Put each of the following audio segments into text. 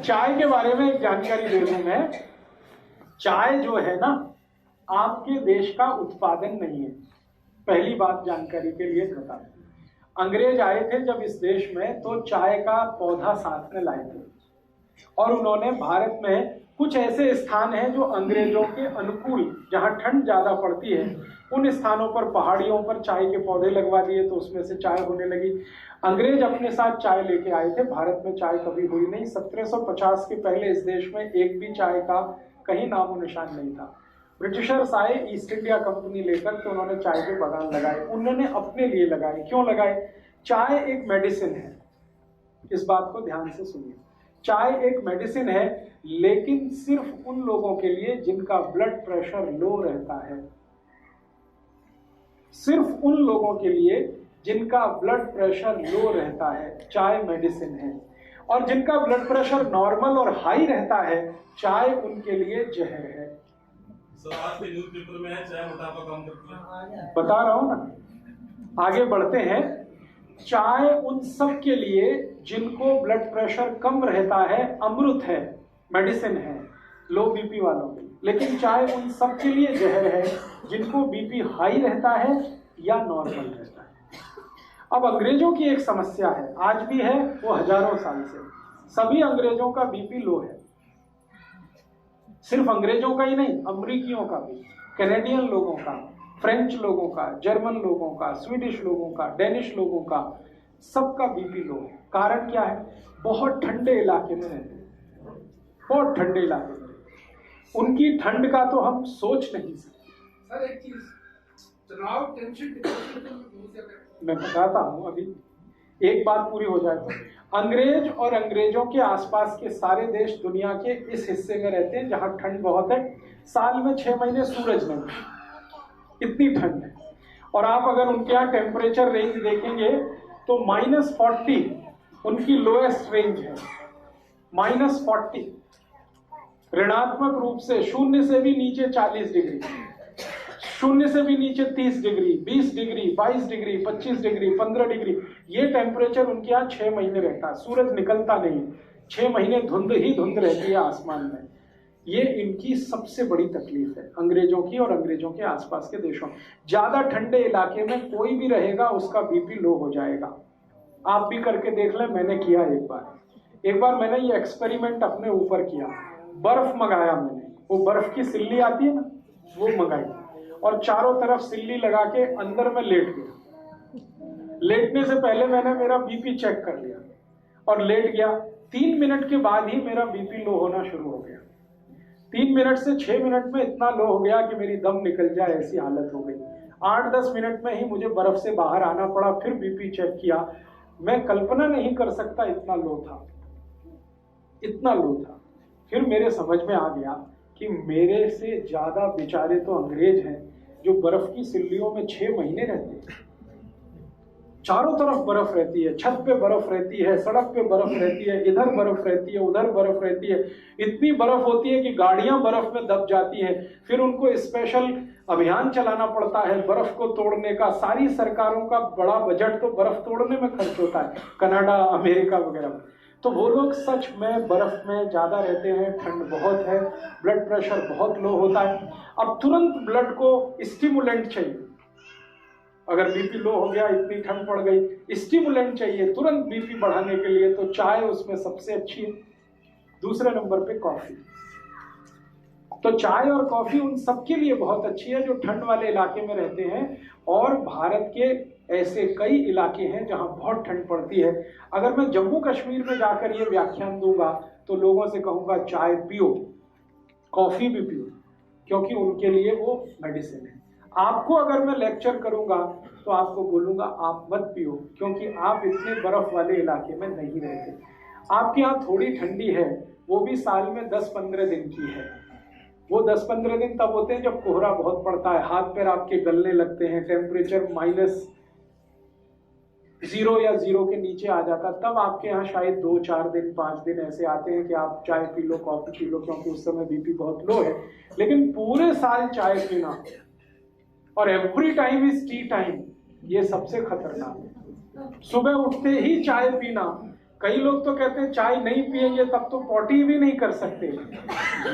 चाय के बारे में एक जानकारी दे दूं मैं। चाय जो है ना, आपके देश का उत्पादन नहीं है। पहली बात जानकारी के लिए बता दूं, अंग्रेज आए थे जब इस देश में तो चाय का पौधा साथ में लाए थे और उन्होंने भारत में कुछ ऐसे स्थान हैं जो अंग्रेजों के अनुकूल, जहां ठंड ज्यादा पड़ती है, उन स्थानों पर पहाड़ियों पर चाय के पौधे लगवा दिए तो उसमें से चाय होने लगी। अंग्रेज अपने साथ चाय लेके आए थे। भारत में चाय कभी हुई नहीं। 1750 के पहले इस देश में एक भी चाय का कहीं नामो निशान नहीं था। ब्रिटिशर्स आए ईस्ट इंडिया कंपनी लेकर, तो उन्होंने चाय के बागान लगाए। उन्होंने अपने लिए लगाए। क्यों लगाए? चाय एक मेडिसिन है। इस बात को ध्यान से सुनिए। चाय एक मेडिसिन है, लेकिन सिर्फ उन लोगों के लिए जिनका ब्लड प्रेशर लो रहता है। सिर्फ उन लोगों के लिए जिनका ब्लड प्रेशर लो रहता है चाय मेडिसिन है, और जिनका ब्लड प्रेशर नॉर्मल और हाई रहता है चाय उनके लिए जहर है। आज के न्यूज़पेपर में है चाय मोटापा कम करती है। बता रहा हूं ना, आगे बढ़ते हैं। चाय उन सब के लिए जिनको ब्लड प्रेशर कम रहता है अमृत है, मेडिसिन है लो बीपी वालों के। लेकिन चाय उन सब के लिए जहर है जिनको बीपी हाई रहता है या नॉर्मल रहता है। अब अंग्रेजों की एक समस्या है, आज भी है, वो हजारों साल से। सभी अंग्रेजों का बीपी लो है। सिर्फ अंग्रेजों का ही नहीं, अमरीकियों का भी, कैनेडियन लोगों का, फ्रेंच लोगों का, जर्मन लोगों का, स्वीडिश लोगों का, डेनिश लोगों का, सबका बीपी लो है। कारण क्या है? बहुत ठंडे इलाके में रहते हैं, बहुत ठंडे इलाके में। उनकी ठंड का तो हम सोच नहीं सकते। सर एक चीज, तनाव, टेंशन, मैं बताता हूं, अभी एक बात पूरी हो जाए तो। अंग्रेज और अंग्रेजों के आसपास के सारे देश दुनिया के इस हिस्से में रहते हैं जहां ठंड बहुत है। साल में 6 महीने सूरज नहीं, इतनी ठंड है। और आप अगर उनके यहाँ टेम्परेचर रेंज देखेंगे तो -40 उनकी लोएस्ट रेंज है। -40 ऋणात्मक रूप से, शून्य से भी नीचे 40 डिग्री, शून्य से भी नीचे 30 degree, 20 degree, 22 degree, 25 degree, 15 degree, ये टेम्परेचर उनके यहाँ 6 महीने रहता है। सूरज निकलता नहीं, 6 महीने धुंध ही धुंध रहती है आसमान में। ये इनकी सबसे बड़ी तकलीफ है, अंग्रेजों की और अंग्रेजों के आसपास के देशों में। ज्यादा ठंडे इलाके में कोई भी रहेगा उसका बीपी लो हो जाएगा। आप भी करके देख लें, मैंने किया एक बार मैंने ये एक्सपेरिमेंट अपने ऊपर किया। बर्फ मंगाया मैंने, वो बर्फ की सिल्ली आती है ना, वो मंगाई और चारों तरफ सिल्ली लगा के अंदर में लेट गया। लेटने से पहले मैंने मेरा बीपी चेक कर लिया और लेट गया। 3 मिनट के बाद ही मेरा बीपी लो होना शुरू हो गया। 3 मिनट से 6 मिनट में इतना लो हो गया कि मेरी दम निकल जाए ऐसी हालत हो गई। 8-10 मिनट में ही मुझे बर्फ से बाहर आना पड़ा। फिर बीपी चेक किया, मैं कल्पना नहीं कर सकता इतना लो था, इतना लो था। फिर मेरे समझ में आ गया कि मेरे से ज्यादा बेचारे तो अंग्रेज हैं जो बर्फ की सिल्लियों में 6 महीने रहते हैं। चारों तरफ बर्फ रहती है, छत पे बर्फ रहती है, सड़क पे बर्फ रहती है, इधर बर्फ रहती है, उधर बर्फ रहती है। इतनी बर्फ होती है कि गाड़ियां बर्फ में दब जाती हैं। फिर उनको स्पेशल अभियान चलाना पड़ता है बर्फ को तोड़ने का। सारी सरकारों का बड़ा बजट तो बर्फ तोड़ने में खर्च होता है, कनाडा, अमेरिका वगैरह। तो वो लोग सच में बर्फ में ज्यादा रहते हैं, ठंड बहुत है, ब्लड प्रेशर बहुत लो होता है। अब तुरंत ब्लड को स्टिमुलेंट चाहिए। अगर बीपी लो हो गया, इतनी ठंड पड़ गई, स्टिमुलेंट चाहिए तुरंत बीपी बढ़ाने के लिए, तो चाय उसमें सबसे अच्छी है। दूसरे नंबर पे कॉफी। तो चाय और कॉफी उन सबके लिए बहुत अच्छी है जो ठंड वाले इलाके में रहते हैं। और भारत के ऐसे कई इलाके हैं जहां बहुत ठंड पड़ती है। अगर मैं जम्मू कश्मीर में जाकर ये व्याख्यान दूंगा तो लोगों से कहूंगा चाय पियो, कॉफी भी पियो, क्योंकि उनके लिए वो मेडिसिन है। आपको अगर मैं लेक्चर करूंगा तो आपको बोलूंगा आप मत पियो, क्योंकि आप इतने बर्फ वाले इलाके में नहीं रहते। आपके यहाँ थोड़ी ठंडी है, वो भी साल में 10-15 दिन की है। वो 10-15 दिन तब होते हैं जब कोहरा बहुत पड़ता है, हाथ पैर आपके गलने लगते हैं, टेम्परेचर -0 या 0 के नीचे आ जाता, तब आपके यहाँ शायद 2-4 दिन 5 दिन ऐसे आते हैं कि आप चाय P low, coffee P low, क्योंकि उस समय बीपी बहुत लो है। लेकिन पूरे साल चाय पीना और every time is T time, ये सबसे खतरनाक है। सुबह उठते ही चाय पीना कई लोग तो कहते हैं चाय नहीं पिएंगे तब तो पॉटी भी नहीं कर सकते।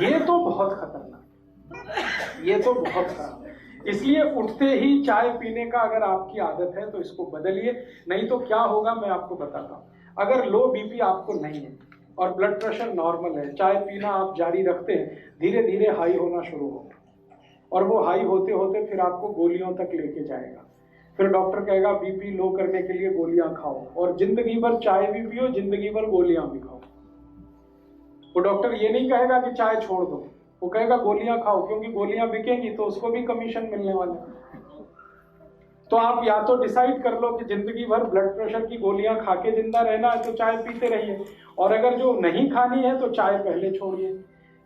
ये तो बहुत खतरनाक, ये तो बहुत खराब। इसलिए उठते ही चाय पीने का अगर आपकी आदत है तो इसको बदलिए, नहीं तो क्या होगा मैं आपको बताता हूँ। अगर लो बीपी आपको नहीं है और ब्लड प्रेशर नॉर्मल है, चाय पीना आप जारी रखते हैं, धीरे धीरे हाई होना शुरू होगा और वो हाई होते होते फिर आपको गोलियों तक लेके जाएगा। फिर डॉक्टर कहेगा बीपी लो करने के लिए गोलियां खाओ, और जिंदगी भर चाय भी पियो, जिंदगी भर गोलियां भी खाओ। वो डॉक्टर ये नहीं कहेगा कि चाय छोड़ दो, वो कहेगा गोलियां खाओ, क्योंकि गोलियां बिकेंगी तो उसको भी कमीशन मिलने वाला है। तो आप या तो डिसाइड कर लो कि जिंदगी भर ब्लड प्रेशर की गोलियां खा के जिंदा रहना है तो चाय पीते रहिए, और अगर जो नहीं खानी है तो चाय पहले छोड़िए।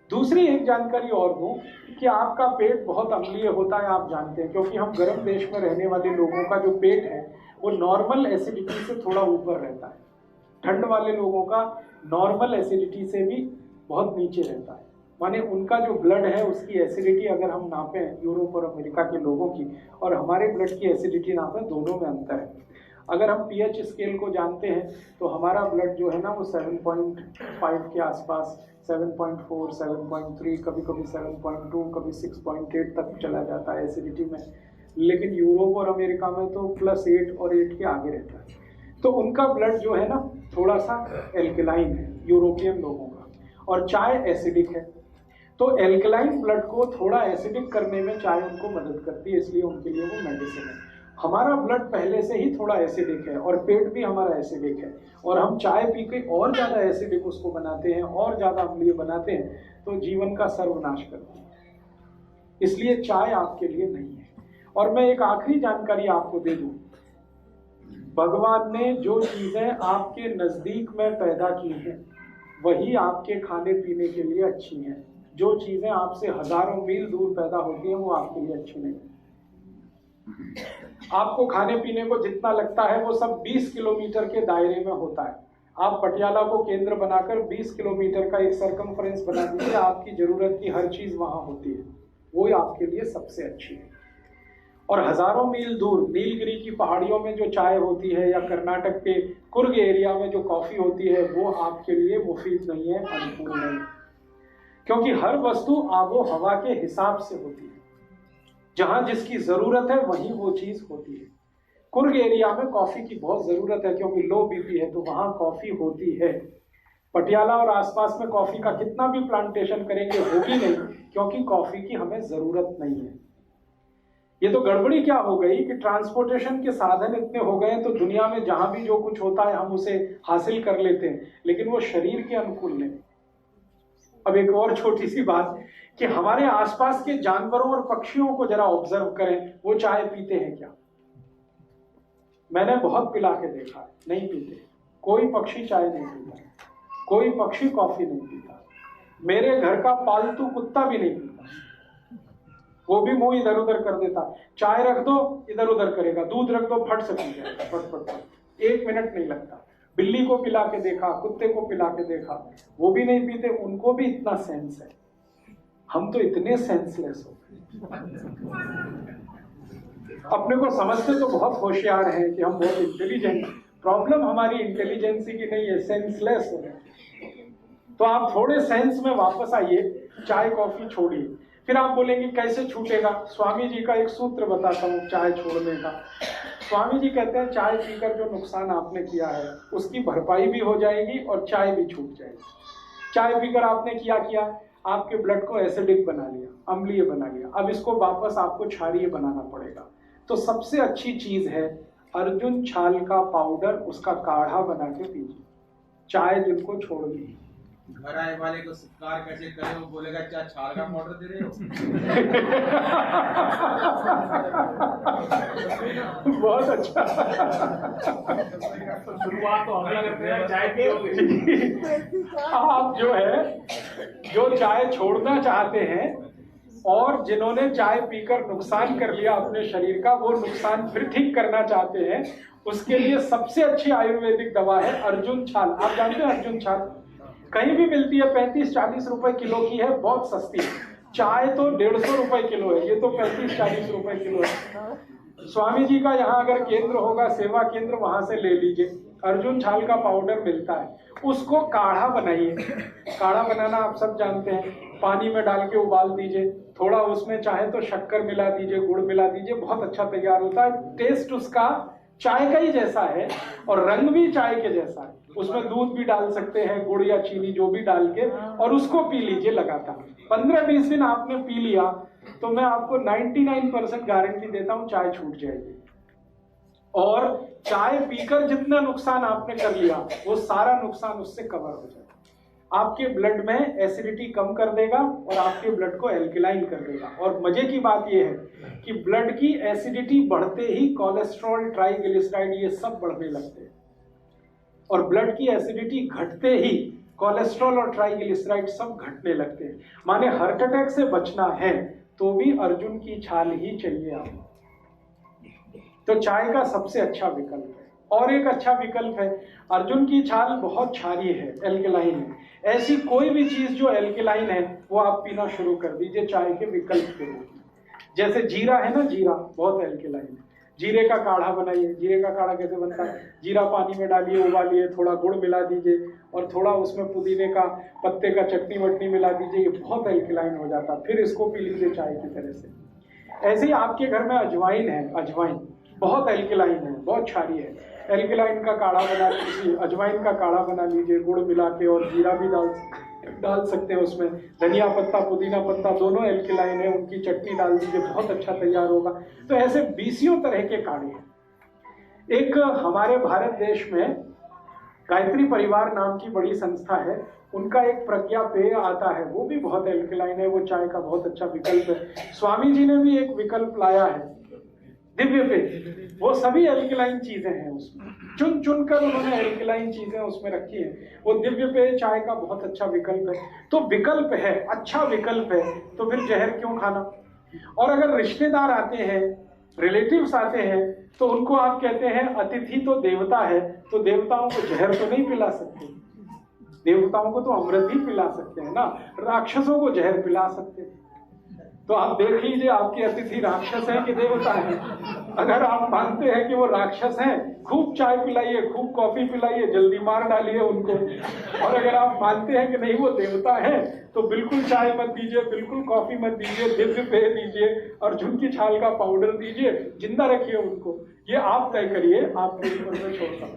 दूसरी एक जानकारी और दूं कि आपका पेट बहुत अम्लीय होता है, आप जानते हैं, क्योंकि हम गर्म देश में रहने वाले लोगों का जो पेट है वो नॉर्मल एसिडिटी से थोड़ा ऊपर रहता है। ठंड वाले लोगों का नॉर्मल एसिडिटी से भी बहुत नीचे रहता है, माने उनका जो ब्लड है उसकी एसिडिटी अगर हम नापें यूरोप और अमेरिका के लोगों की और हमारे ब्लड की एसिडिटी नापें, दोनों में अंतर है। अगर हम पीएच स्केल को जानते हैं तो हमारा ब्लड जो है ना वो 7.5 के आसपास, 7.4, 7.3, कभी कभी 7.2, कभी 6.8 तक चला जाता है एसिडिटी में। लेकिन यूरोप और अमेरिका में तो +8 और 8 के आगे रहता है। तो उनका ब्लड जो है ना थोड़ा सा एल्कलाइन है यूरोपियन लोगों का, और चाय एसिडिक है। तो एल्कलाइन ब्लड को थोड़ा एसिडिक करने में चाय उनको मदद करती है, इसलिए उनके लिए वो मेडिसिन है। हमारा ब्लड पहले से ही थोड़ा एसिडिक है और पेट भी हमारा एसिडिक है, और हम चाय पी के और ज़्यादा एसिडिक उसको बनाते हैं और ज़्यादा अम्लीय बनाते हैं, तो जीवन का सर्वनाश करते हैं। इसलिए चाय आपके लिए नहीं है। और मैं एक आखिरी जानकारी आपको दे दूं, भगवान ने जो चीज़ें आपके नज़दीक में पैदा की हैं वही आपके खाने पीने के लिए अच्छी हैं। जो चीज़ें आपसे हजारों मील दूर पैदा होती हैं वो आपके लिए अच्छी नहीं। आपको खाने पीने को जितना लगता है वो सब 20 किलोमीटर के दायरे में होता है। आप पटियाला को केंद्र बनाकर 20 किलोमीटर का एक सरकमफ्रेंस बना दीजिए, आपकी जरूरत की हर चीज वहां होती है, वो आपके लिए सबसे अच्छी है। और हजारों मील दूर नीलगिरी की पहाड़ियों में जो चाय होती है या कर्नाटक के कुर्ग एरिया में जो कॉफी होती है वो आपके लिए मुफीद नहीं है, अनुकूल नहीं, क्योंकि हर वस्तु आबो हवा के हिसाब से होती है। जहां जिसकी जरूरत है वहीं वो चीज होती है। कुर्ग एरिया में कॉफी की बहुत जरूरत है क्योंकि लो बीपी है, तो वहां कॉफी होती है। पटियाला और आसपास में कॉफी का कितना भी प्लांटेशन करेंगे होगी नहीं, क्योंकि कॉफी की हमें जरूरत नहीं है। ये तो गड़बड़ी क्या हो गई कि ट्रांसपोर्टेशन के साधन इतने हो गए तो दुनिया में जहां भी जो कुछ होता है हम उसे हासिल कर लेते हैं, लेकिन वो शरीर के अनुकूल नहीं। अब एक और छोटी सी बात कि हमारे आसपास के जानवरों और पक्षियों को जरा ऑब्जर्व करें, वो चाय पीते हैं क्या? मैंने बहुत पिला के देखा है, नहीं पीते। कोई पक्षी चाय नहीं पीता, कोई पक्षी कॉफी नहीं पीता, मेरे घर का पालतू कुत्ता भी नहीं पीता। वो भी मुंह इधर उधर कर देता, चाय रख दो इधर उधर करेगा, दूध रख दो फट से पी जाएगा, फट फट फट, 1 मिनट नहीं लगता। बिल्ली को पिला के देखा, कुत्ते को पिला के देखा, वो भी नहीं पीते, उनको भी इतना सेंस है। हम तो इतने सेंसलेस हो गए, अपने को समझते तो बहुत होशियार हैं कि हम बहुत इंटेलिजेंट। प्रॉब्लम हमारी इंटेलिजेंसी की नहीं है, सेंसलेस हो गए। तो आप थोड़े सेंस में वापस आइए, चाय कॉफी छोड़िए। फिर आप बोलेंगे कैसे छूटेगा? स्वामी जी का एक सूत्र बताता हूँ चाय छोड़ने का। स्वामी जी कहते हैं चाय पीकर जो नुकसान आपने किया है उसकी भरपाई भी हो जाएगी और चाय भी छूट जाएगी। चाय पीकर आपने किया, आपके ब्लड को एसिडिक बना लिया, अम्लीय बना लिया, अब इसको वापस आपको क्षारीय बनाना पड़ेगा। तो सबसे अच्छी चीज है अर्जुन छाल का पाउडर, उसका काढ़ा बना के पीजिए। चाय जिनको छोड़ दी, घर आए वाले को सत्कार कैसे करे, वो बोलेगा क्या छाल का पाउडर दे रहे हो। बहुत अच्छा। शुरुआत तो हमें करते हैं, चाय पियोगे। आप जो चाय छोड़ना चाहते हैं और जिन्होंने चाय पीकर नुकसान कर लिया अपने शरीर का, वो नुकसान फिर ठीक करना चाहते हैं, उसके लिए सबसे अच्छी आयुर्वेदिक दवा है अर्जुन छाल। आप जानते हैं अर्जुन छाल कहीं भी मिलती है, 35-40 रुपए किलो की है, बहुत सस्ती है। चाय तो 150 रुपए किलो है, ये तो 35-40 रुपए किलो है। स्वामी जी का यहाँ अगर केंद्र होगा, सेवा केंद्र, वहां से ले लीजिए। अर्जुन छाल का पाउडर मिलता है, उसको काढ़ा बनाइए। काढ़ा बनाना आप सब जानते हैं, पानी में डाल के उबाल दीजिए, थोड़ा उसमें चाहे तो शक्कर मिला दीजिए, गुड़ मिला दीजिए, बहुत अच्छा तैयार होता है। टेस्ट उसका चाय का ही जैसा है और रंग भी चाय के जैसा है। उसमें दूध भी डाल सकते हैं, गुड़ या चीनी जो भी डाल के, और उसको पी लीजिए लगातार। 15-20 दिन आपने पी लिया तो मैं आपको 99% गारंटी देता हूं चाय छूट जाएगी। और चाय पीकर जितना नुकसान आपने कर लिया वो सारा नुकसान उससे कवर हो जाएगा। आपके ब्लड में एसिडिटी कम कर देगा और आपके ब्लड को एल्कलाइन कर देगा। और मजे की बात यह है कि ब्लड की एसिडिटी बढ़ते ही कोलेस्ट्रॉल, ट्राइग्लिसराइड ये सब बढ़ने लगते हैं, और ब्लड की एसिडिटी घटते ही कोलेस्ट्रॉल और ट्राइग्लिसराइड सब घटने लगते हैं। माने हार्ट अटैक से बचना है तो भी अर्जुन की छाल ही चाहिए आपको। तो चाय का सबसे अच्छा विकल्प है। और एक अच्छा विकल्प है, अर्जुन की छाल बहुत क्षारीय है, एल्कलाइन है। ऐसी कोई भी चीज जो एल्कलाइन है वो आप पीना शुरू कर दीजिए चाय के विकल्प के रूप में। जैसे जीरा है ना, जीरा बहुत एल्कलाइन है, जीरे का काढ़ा बनाइए। जीरे का काढ़ा कैसे बनता है? जीरा पानी में डालिए, उबालिए, थोड़ा गुड़ मिला दीजिए और थोड़ा उसमें पुदीने का पत्ते का चटनी वटनी मिला दीजिए, ये बहुत एल्कलाइन हो जाता है। फिर इसको पी लीजिए चाय की तरह से। ऐसे ही आपके घर में अजवाइन है, अजवाइन बहुत एल्कलाइन है, बहुत क्षारीय है। एल्कलाइन का काढ़ा बना लीजिए, अजवाइन का काढ़ा बना लीजिए गुड़ मिला के, और जीरा भी डाल सकते हैं उसमें। धनिया पत्ता, पुदीना पत्ता दोनों एल्कलाइन है, उनकी चटनी डाल दीजिए, बहुत अच्छा तैयार होगा। तो ऐसे 20 तरह के काढ़े हैं। एक हमारे भारत देश में गायत्री परिवार नाम की बड़ी संस्था है, उनका एक प्रज्ञा पेय आता है, वो भी बहुत एल्कलाइन है, वो चाय का बहुत अच्छा विकल्प है। स्वामी जी ने भी एक विकल्प लाया है, दिव्य पेय, वो सभी एल्कलाइन चीजें हैं उसमें, चुन चुन कर उन्होंने एल्कलाइन चीजें उसमें रखी है। वो दिव्य पेय चाय का बहुत अच्छा विकल्प है। तो विकल्प है, अच्छा विकल्प है, तो फिर जहर क्यों खाना? और अगर रिश्तेदार आते हैं, रिलेटिव्स आते हैं, तो उनको आप कहते हैं अतिथि तो देवता है, तो देवताओं को जहर तो नहीं पिला सकते, देवताओं को तो अमृत ही पिला सकते हैं ना, राक्षसों को जहर पिला सकते हैं। तो आप देख लीजिए आपके अतिथि राक्षस है कि देवता है। अगर आप मानते हैं कि वो राक्षस हैं, खूब चाय पिलाइए, खूब कॉफी पिलाइए, जल्दी मार डालिए उनको। और अगर आप मानते हैं कि नहीं वो देवता है, तो बिल्कुल चाय मत दीजिए, बिल्कुल कॉफी मत दीजिए, दिव्य पेय दीजिए, अर्जुन की छाल का पाउडर दीजिए, जिंदा रखिए उनको। ये आप तय करिए, आप मेरे ऊपर छोड़ता हूं।